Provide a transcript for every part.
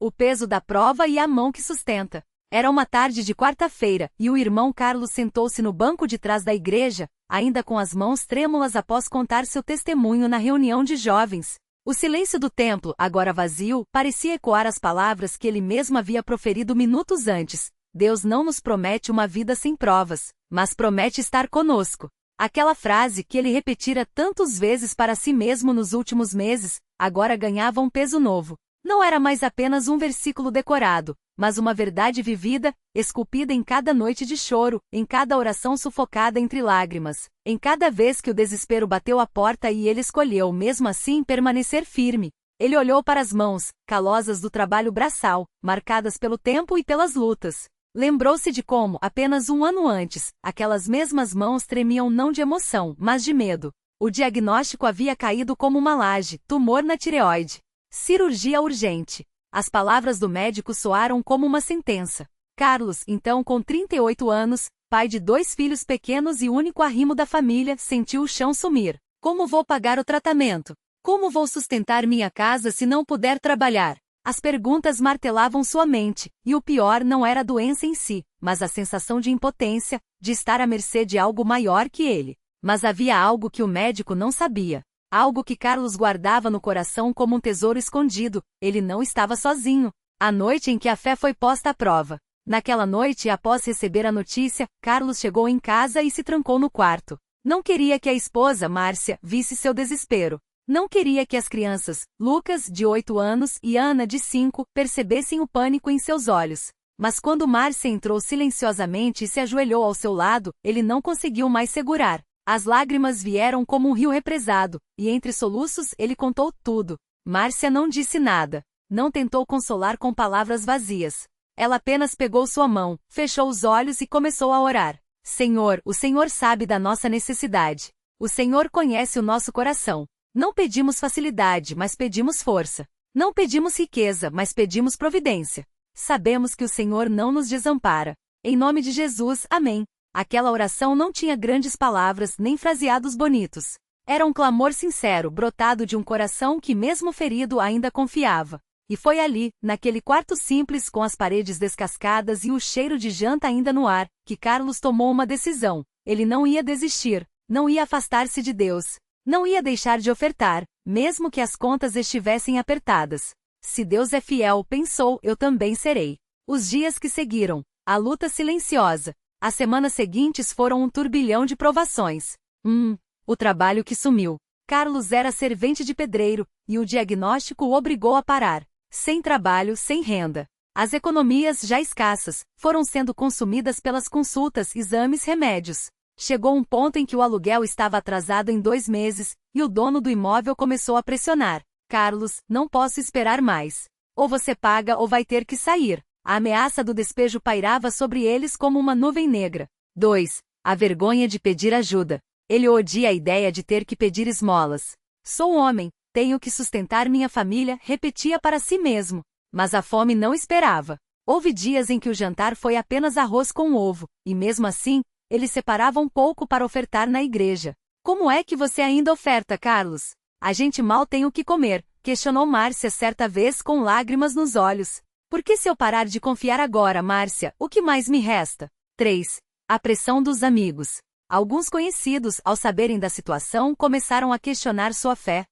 o peso da prova e a mão que sustenta. Era uma tarde de quarta-feira, e o irmão Carlos sentou-se no banco de trás da igreja, ainda com as mãos trêmulas após contar seu testemunho na reunião de jovens. O silêncio do templo, agora vazio, parecia ecoar as palavras que ele mesmo havia proferido minutos antes. Deus não nos promete uma vida sem provas, mas promete estar conosco. Aquela frase que ele repetira tantas vezes para si mesmo nos últimos meses, agora ganhava um peso novo. Não era mais apenas um versículo decorado, mas uma verdade vivida, esculpida em cada noite de choro, em cada oração sufocada entre lágrimas, em cada vez que o desespero bateu à porta e ele escolheu, mesmo assim, permanecer firme. Ele olhou para as mãos, calosas do trabalho braçal, marcadas pelo tempo e pelas lutas. Lembrou-se de como, apenas um ano antes, aquelas mesmas mãos tremiam não de emoção, mas de medo. O diagnóstico havia caído como uma laje, tumor na tireoide. Cirurgia urgente. As palavras do médico soaram como uma sentença. Carlos, então com 38 anos, pai de 2 filhos pequenos e único arrimo da família, sentiu o chão sumir. Como vou pagar o tratamento? Como vou sustentar minha casa se não puder trabalhar? As perguntas martelavam sua mente, e o pior não era a doença em si, mas a sensação de impotência, de estar à mercê de algo maior que ele. Mas havia algo que o médico não sabia. Algo que Carlos guardava no coração como um tesouro escondido. Ele não estava sozinho. A noite em que a fé foi posta à prova. Naquela noite, após receber a notícia, Carlos chegou em casa e se trancou no quarto. Não queria que a esposa, Márcia, visse seu desespero. Não queria que as crianças, Lucas, de 8 anos, e Ana, de 5, percebessem o pânico em seus olhos. Mas quando Márcia entrou silenciosamente e se ajoelhou ao seu lado, ele não conseguiu mais segurar. As lágrimas vieram como um rio represado, e entre soluços ele contou tudo. Márcia não disse nada. Não tentou consolar com palavras vazias. Ela apenas pegou sua mão, fechou os olhos e começou a orar. Senhor, o Senhor sabe da nossa necessidade. O Senhor conhece o nosso coração. Não pedimos facilidade, mas pedimos força. Não pedimos riqueza, mas pedimos providência. Sabemos que o Senhor não nos desampara. Em nome de Jesus, amém. Aquela oração não tinha grandes palavras nem fraseados bonitos. Era um clamor sincero, brotado de um coração que, mesmo ferido, ainda confiava. E foi ali, naquele quarto simples com as paredes descascadas e o cheiro de janta ainda no ar, que Carlos tomou uma decisão. Ele não ia desistir, não ia afastar-se de Deus, não ia deixar de ofertar, mesmo que as contas estivessem apertadas. Se Deus é fiel, pensou, eu também serei. Os dias que seguiram, a luta silenciosa. As semanas seguintes foram um turbilhão de provações. O trabalho que sumiu. Carlos era servente de pedreiro, e o diagnóstico o obrigou a parar. Sem trabalho, sem renda. As economias, já escassas, foram sendo consumidas pelas consultas, exames, remédios. Chegou um ponto em que o aluguel estava atrasado em 2 meses, e o dono do imóvel começou a pressionar. Carlos, não posso esperar mais. Ou você paga ou vai ter que sair. A ameaça do despejo pairava sobre eles como uma nuvem negra. 2. A vergonha de pedir ajuda. Ele odia a ideia de ter que pedir esmolas. Sou homem, tenho que sustentar minha família, repetia para si mesmo. Mas a fome não esperava. Houve dias em que o jantar foi apenas arroz com ovo, e mesmo assim, ele separava um pouco para ofertar na igreja. Como é que você ainda oferta, Carlos? A gente mal tem o que comer, questionou Márcia certa vez com lágrimas nos olhos. Por que se eu parar de confiar agora, Márcia, o que mais me resta? 3. A pressão dos amigos. Alguns conhecidos, ao saberem da situação, começaram a questionar sua fé.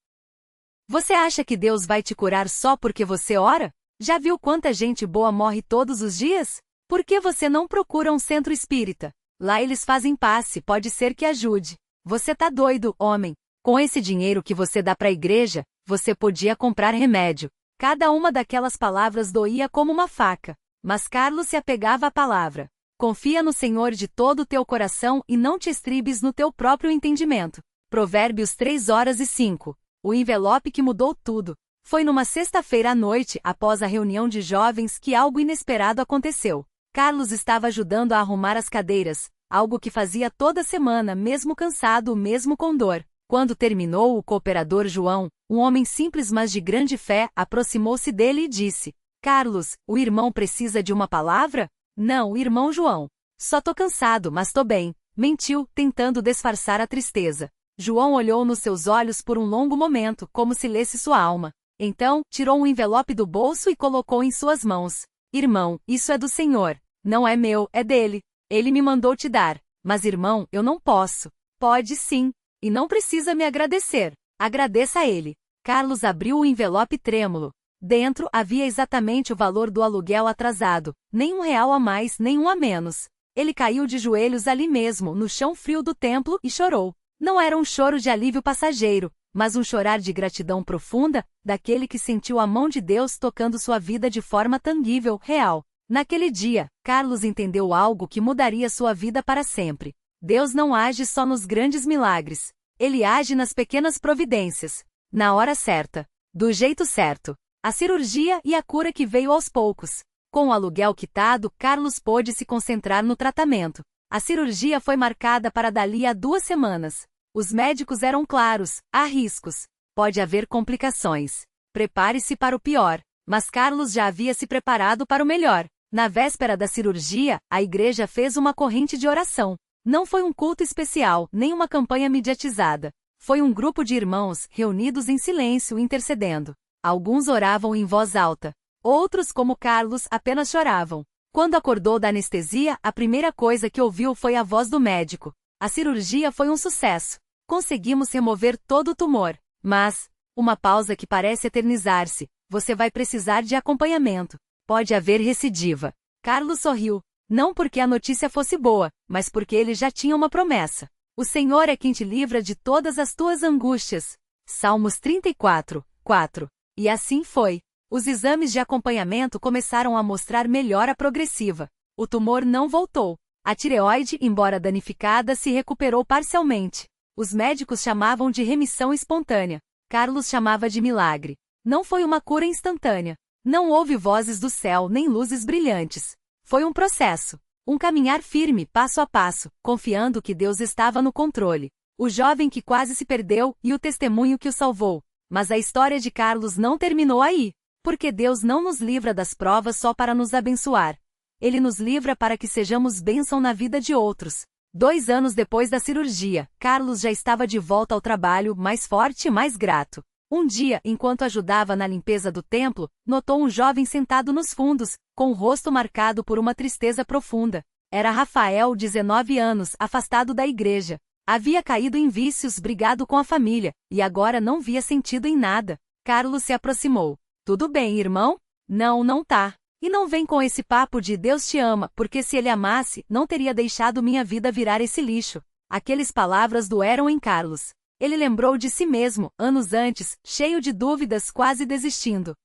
Você acha que Deus vai te curar só porque você ora? Já viu quanta gente boa morre todos os dias? Por que você não procura um centro espírita? Lá eles fazem passe, pode ser que ajude. Você tá doido, homem. Com esse dinheiro que você dá para a igreja, você podia comprar remédio. Cada uma daquelas palavras doía como uma faca. Mas Carlos se apegava à palavra. Confia no Senhor de todo o teu coração e não te estribes no teu próprio entendimento. Provérbios 3:05. O envelope que mudou tudo. Foi numa sexta-feira à noite, após a reunião de jovens, que algo inesperado aconteceu. Carlos estava ajudando a arrumar as cadeiras, algo que fazia toda semana, mesmo cansado, mesmo com dor. Quando terminou, o cooperador João, um homem simples mas de grande fé, aproximou-se dele e disse: Carlos, o irmão precisa de uma palavra? Não, irmão João. Só tô cansado, mas tô bem, mentiu, tentando disfarçar a tristeza. João olhou nos seus olhos por um longo momento, como se lesse sua alma. Então, tirou um envelope do bolso e colocou em suas mãos. Irmão, isso é do Senhor. Não é meu, é dele. Ele me mandou te dar. Mas irmão, eu não posso. Pode sim. E não precisa me agradecer. Agradeça a ele. Carlos abriu o envelope trêmulo. Dentro havia exatamente o valor do aluguel atrasado. Nem R$1 a mais, nem um a menos. Ele caiu de joelhos ali mesmo, no chão frio do templo, e chorou. Não era um choro de alívio passageiro, mas um chorar de gratidão profunda, daquele que sentiu a mão de Deus tocando sua vida de forma tangível, real. Naquele dia, Carlos entendeu algo que mudaria sua vida para sempre. Deus não age só nos grandes milagres. Ele age nas pequenas providências. Na hora certa. Do jeito certo. A cirurgia e a cura que veio aos poucos. Com o aluguel quitado, Carlos pôde se concentrar no tratamento. A cirurgia foi marcada para dali a 2 semanas. Os médicos eram claros: há riscos. Pode haver complicações. Prepare-se para o pior. Mas Carlos já havia se preparado para o melhor. Na véspera da cirurgia, a igreja fez uma corrente de oração. Não foi um culto especial, nem uma campanha mediatizada. Foi um grupo de irmãos, reunidos em silêncio, intercedendo. Alguns oravam em voz alta. Outros, como Carlos, apenas choravam. Quando acordou da anestesia, a primeira coisa que ouviu foi a voz do médico. A cirurgia foi um sucesso. Conseguimos remover todo o tumor. Mas, uma pausa que parece eternizar-se. Você vai precisar de acompanhamento. Pode haver recidiva. Carlos sorriu. Não porque a notícia fosse boa, mas porque ele já tinha uma promessa. O Senhor é quem te livra de todas as tuas angústias. Salmos 34, 4. E assim foi. Os exames de acompanhamento começaram a mostrar melhora progressiva. O tumor não voltou. A tireoide, embora danificada, se recuperou parcialmente. Os médicos chamavam de remissão espontânea. Carlos chamava de milagre. Não foi uma cura instantânea. Não houve vozes do céu nem luzes brilhantes. Foi um processo. Um caminhar firme, passo a passo, confiando que Deus estava no controle. O jovem que quase se perdeu e o testemunho que o salvou. Mas a história de Carlos não terminou aí. Porque Deus não nos livra das provas só para nos abençoar. Ele nos livra para que sejamos bênção na vida de outros. 2 anos depois da cirurgia, Carlos já estava de volta ao trabalho, mais forte e mais grato. Um dia, enquanto ajudava na limpeza do templo, notou um jovem sentado nos fundos, com o rosto marcado por uma tristeza profunda. Era Rafael, 19 anos, afastado da igreja. Havia caído em vícios, brigado com a família, e agora não via sentido em nada. Carlos se aproximou. Tudo bem, irmão? Não, não tá. E não vem com esse papo de Deus te ama, porque se ele amasse, não teria deixado minha vida virar esse lixo. Aquelas palavras doeram em Carlos. Ele lembrou de si mesmo, anos antes, cheio de dúvidas, quase desistindo.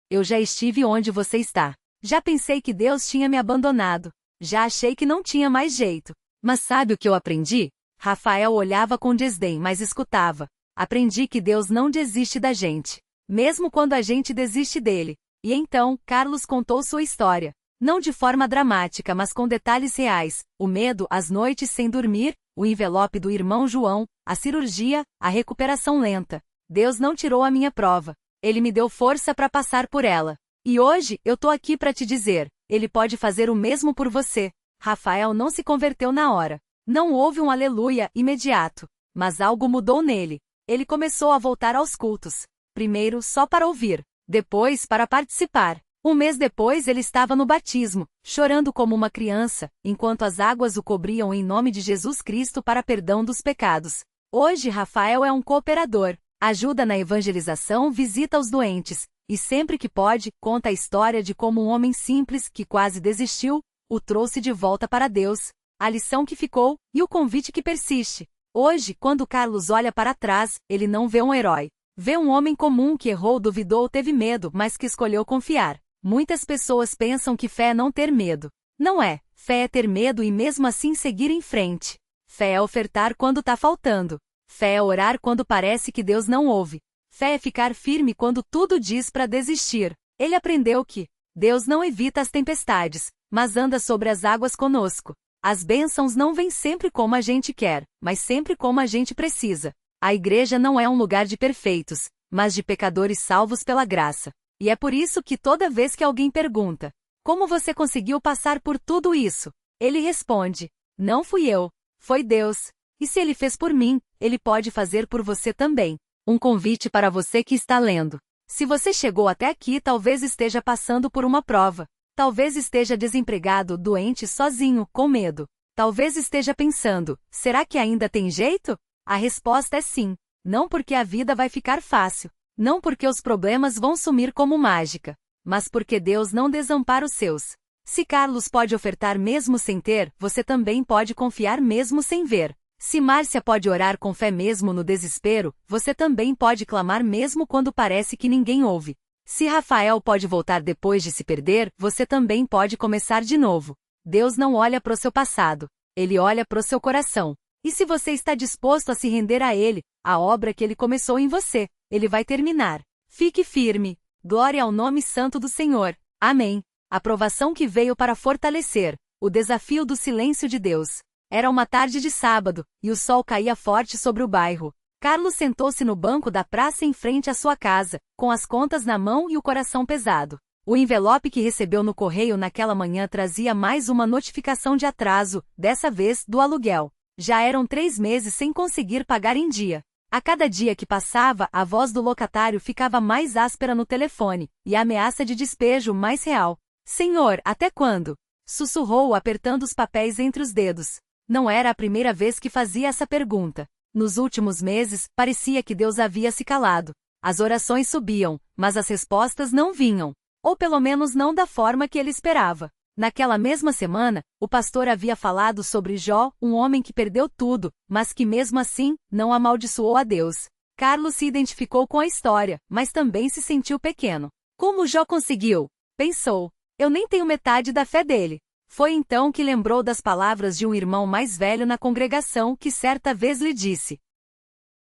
Eu já estive onde você está. Já pensei que Deus tinha me abandonado. Já achei que não tinha mais jeito. Mas sabe o que eu aprendi? Rafael olhava com desdém, mas escutava. Aprendi que Deus não desiste da gente. Mesmo quando a gente desiste dele. E então, Carlos contou sua história. Não de forma dramática, mas com detalhes reais. O medo, as noites sem dormir, o envelope do irmão João, a cirurgia, a recuperação lenta. Deus não tirou a minha prova. Ele me deu força para passar por ela. E hoje, eu tô aqui para te dizer, ele pode fazer o mesmo por você. Rafael não se converteu na hora. Não houve um aleluia imediato. Mas algo mudou nele. Ele começou a voltar aos cultos. Primeiro só para ouvir, depois para participar. 1 mês depois ele estava no batismo, chorando como uma criança, enquanto as águas o cobriam em nome de Jesus Cristo para perdão dos pecados. Hoje Rafael é um cooperador, ajuda na evangelização, visita os doentes, e sempre que pode, conta a história de como um homem simples, que quase desistiu, o trouxe de volta para Deus, a lição que ficou, e o convite que persiste. Hoje, quando Carlos olha para trás, ele não vê um herói. Vê um homem comum que errou, duvidou, teve medo, mas que escolheu confiar. Muitas pessoas pensam que fé é não ter medo. Não é. Fé é ter medo e mesmo assim seguir em frente. Fé é ofertar quando tá faltando. Fé é orar quando parece que Deus não ouve. Fé é ficar firme quando tudo diz para desistir. Ele aprendeu que Deus não evita as tempestades, mas anda sobre as águas conosco. As bênçãos não vêm sempre como a gente quer, mas sempre como a gente precisa. A igreja não é um lugar de perfeitos, mas de pecadores salvos pela graça. E é por isso que toda vez que alguém pergunta, como você conseguiu passar por tudo isso? Ele responde, não fui eu, foi Deus. E se ele fez por mim, ele pode fazer por você também. Um convite para você que está lendo. Se você chegou até aqui, talvez esteja passando por uma prova. Talvez esteja desempregado, doente, sozinho, com medo. Talvez esteja pensando: será que ainda tem jeito? A resposta é sim. Não porque a vida vai ficar fácil. Não porque os problemas vão sumir como mágica. Mas porque Deus não desampara os seus. Se Carlos pode ofertar mesmo sem ter, você também pode confiar mesmo sem ver. Se Márcia pode orar com fé mesmo no desespero, você também pode clamar mesmo quando parece que ninguém ouve. Se Rafael pode voltar depois de se perder, você também pode começar de novo. Deus não olha para o seu passado. Ele olha para o seu coração. E se você está disposto a se render a Ele, a obra que Ele começou em você, Ele vai terminar. Fique firme. Glória ao nome santo do Senhor. Amém. A provação que veio para fortalecer. O desafio do silêncio de Deus. Era uma tarde de sábado, e o sol caía forte sobre o bairro. Carlos sentou-se no banco da praça em frente à sua casa, com as contas na mão e o coração pesado. O envelope que recebeu no correio naquela manhã trazia mais uma notificação de atraso, dessa vez do aluguel. Já eram 3 meses sem conseguir pagar em dia. A cada dia que passava, a voz do locatário ficava mais áspera no telefone, e a ameaça de despejo mais real. Senhor, até quando? Sussurrou, apertando os papéis entre os dedos. Não era a primeira vez que fazia essa pergunta. Nos últimos meses, parecia que Deus havia se calado. As orações subiam, mas as respostas não vinham. Ou pelo menos não da forma que ele esperava. Naquela mesma semana, o pastor havia falado sobre Jó, um homem que perdeu tudo, mas que mesmo assim, não amaldiçoou a Deus. Carlos se identificou com a história, mas também se sentiu pequeno. Como Jó conseguiu? Pensou. Eu nem tenho metade da fé dele. Foi então que lembrou das palavras de um irmão mais velho na congregação que certa vez lhe disse: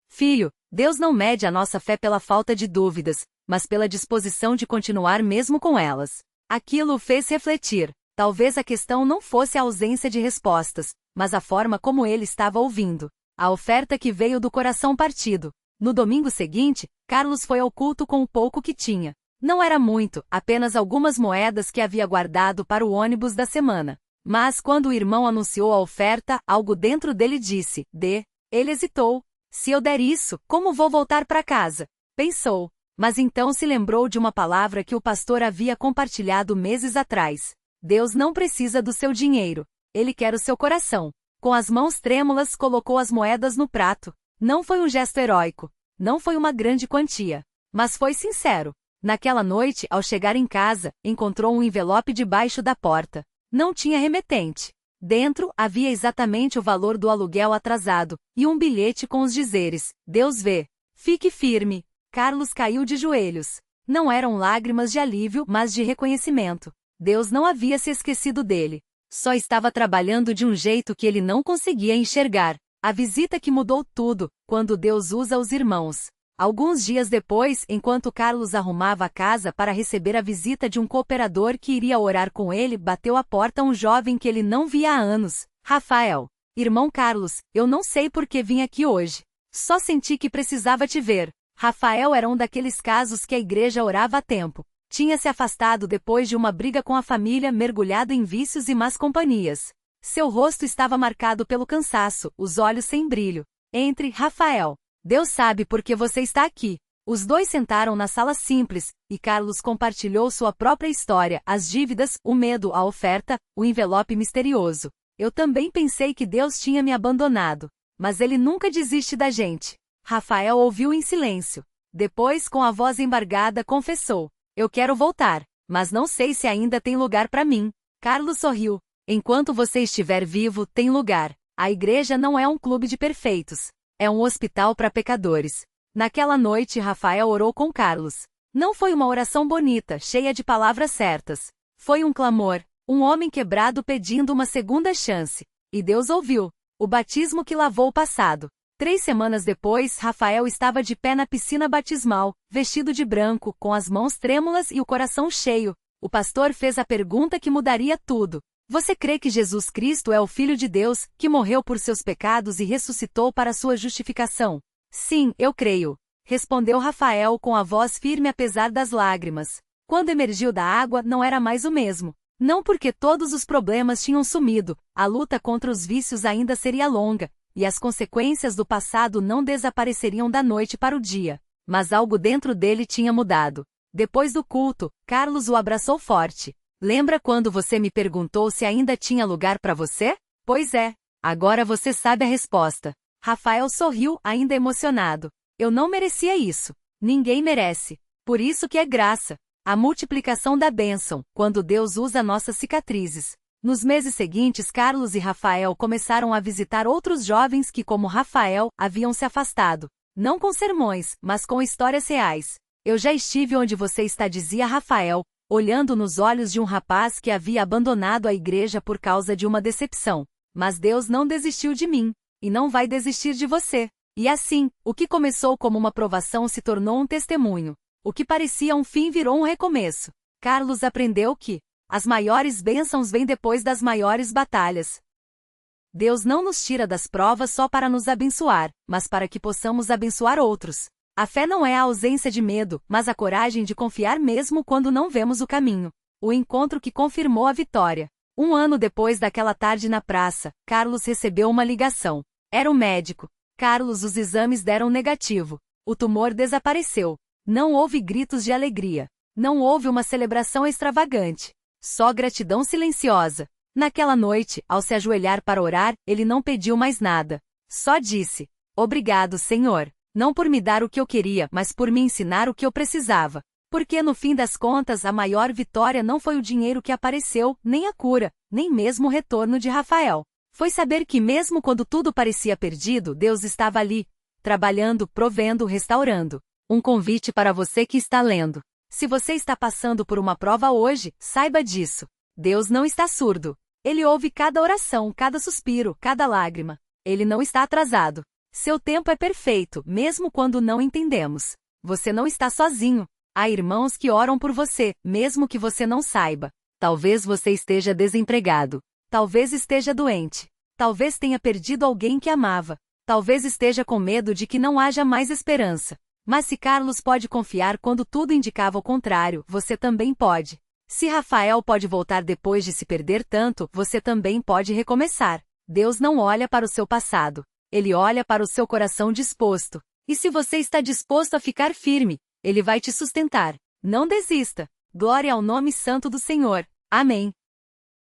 Filho, Deus não mede a nossa fé pela falta de dúvidas, mas pela disposição de continuar mesmo com elas. Aquilo o fez refletir. Talvez a questão não fosse a ausência de respostas, mas a forma como ele estava ouvindo. A oferta que veio do coração partido. No domingo seguinte, Carlos foi ao culto com o pouco que tinha. Não era muito, apenas algumas moedas que havia guardado para o ônibus da semana. Mas quando o irmão anunciou a oferta, algo dentro dele disse: dê. Ele hesitou. Se eu der isso, como vou voltar para casa? Pensou. Mas então se lembrou de uma palavra que o pastor havia compartilhado meses atrás. Deus não precisa do seu dinheiro. Ele quer o seu coração. Com as mãos trêmulas colocou as moedas no prato. Não foi um gesto heróico. Não foi uma grande quantia. Mas foi sincero. Naquela noite, ao chegar em casa, encontrou um envelope debaixo da porta. Não tinha remetente. Dentro, havia exatamente o valor do aluguel atrasado, e um bilhete com os dizeres: Deus vê. Fique firme. Carlos caiu de joelhos. Não eram lágrimas de alívio, mas de reconhecimento. Deus não havia se esquecido dele. Só estava trabalhando de um jeito que ele não conseguia enxergar. A visita que mudou tudo, quando Deus usa os irmãos. Alguns dias depois, enquanto Carlos arrumava a casa para receber a visita de um cooperador que iria orar com ele, bateu à porta um jovem que ele não via há anos. Rafael. Irmão Carlos, eu não sei por que vim aqui hoje. Só senti que precisava te ver. Rafael era um daqueles casos que a igreja orava há tempo. Tinha se afastado depois de uma briga com a família, mergulhado em vícios e más companhias. Seu rosto estava marcado pelo cansaço, os olhos sem brilho. Entre, Rafael. Deus sabe por que você está aqui. Os dois sentaram na sala simples, e Carlos compartilhou sua própria história, as dívidas, o medo, a oferta, o envelope misterioso. Eu também pensei que Deus tinha me abandonado. Mas Ele nunca desiste da gente. Rafael ouviu em silêncio. Depois, com a voz embargada, confessou: eu quero voltar, mas não sei se ainda tem lugar para mim. Carlos sorriu. Enquanto você estiver vivo, tem lugar. A igreja não é um clube de perfeitos. É um hospital para pecadores. Naquela noite, Rafael orou com Carlos. Não foi uma oração bonita, cheia de palavras certas. Foi um clamor, um homem quebrado pedindo uma segunda chance. E Deus ouviu. O batismo que lavou o passado. 3 semanas depois, Rafael estava de pé na piscina batismal, vestido de branco, com as mãos trêmulas e o coração cheio. O pastor fez a pergunta que mudaria tudo. Você crê que Jesus Cristo é o Filho de Deus, que morreu por seus pecados e ressuscitou para sua justificação? Sim, eu creio. Respondeu Rafael com a voz firme apesar das lágrimas. Quando emergiu da água, não era mais o mesmo. Não porque todos os problemas tinham sumido, a luta contra os vícios ainda seria longa, e as consequências do passado não desapareceriam da noite para o dia. mas algo dentro dele tinha mudado. Depois do culto, Carlos o abraçou forte. Lembra quando você me perguntou se ainda tinha lugar para você? Pois é, agora você sabe a resposta. Rafael sorriu, ainda emocionado. Eu não merecia isso. Ninguém merece. Por isso que é graça. A multiplicação da bênção, quando Deus usa nossas cicatrizes. Nos meses seguintes, Carlos e Rafael começaram a visitar outros jovens que, como Rafael, haviam se afastado. Não com sermões, mas com histórias reais. Eu já estive onde você está, dizia Rafael, olhando nos olhos de um rapaz que havia abandonado a igreja por causa de uma decepção. Mas Deus não desistiu de mim, e não vai desistir de você. E assim, o que começou como uma provação se tornou um testemunho. O que parecia um fim virou um recomeço. Carlos aprendeu que as maiores bênçãos vêm depois das maiores batalhas. Deus não nos tira das provas só para nos abençoar, mas para que possamos abençoar outros. A fé não é a ausência de medo, mas a coragem de confiar mesmo quando não vemos o caminho. O encontro que confirmou a vitória. 1 ano depois daquela tarde na praça, Carlos recebeu uma ligação. Era o médico. Carlos, os exames deram negativo. O tumor desapareceu. Não houve gritos de alegria. Não houve uma celebração extravagante. Só gratidão silenciosa. Naquela noite, ao se ajoelhar para orar, ele não pediu mais nada. Só disse: Obrigado, Senhor. Não por me dar o que eu queria, mas por me ensinar o que eu precisava. Porque no fim das contas a maior vitória não foi o dinheiro que apareceu, nem a cura, nem mesmo o retorno de Rafael. Foi saber que mesmo quando tudo parecia perdido, Deus estava ali, trabalhando, provendo, restaurando. Um convite para você que está lendo. Se você está passando por uma prova hoje, saiba disso. Deus não está surdo. Ele ouve cada oração, cada suspiro, cada lágrima. Ele não está atrasado. Seu tempo é perfeito, mesmo quando não entendemos. Você não está sozinho. Há irmãos que oram por você, mesmo que você não saiba. Talvez você esteja desempregado. Talvez esteja doente. Talvez tenha perdido alguém que amava. Talvez esteja com medo de que não haja mais esperança. Mas se Carlos pode confiar quando tudo indicava o contrário, você também pode. Se Rafael pode voltar depois de se perder tanto, você também pode recomeçar. Deus não olha para o seu passado. Ele olha para o seu coração disposto. E se você está disposto a ficar firme, Ele vai te sustentar. Não desista. Glória ao nome santo do Senhor. Amém.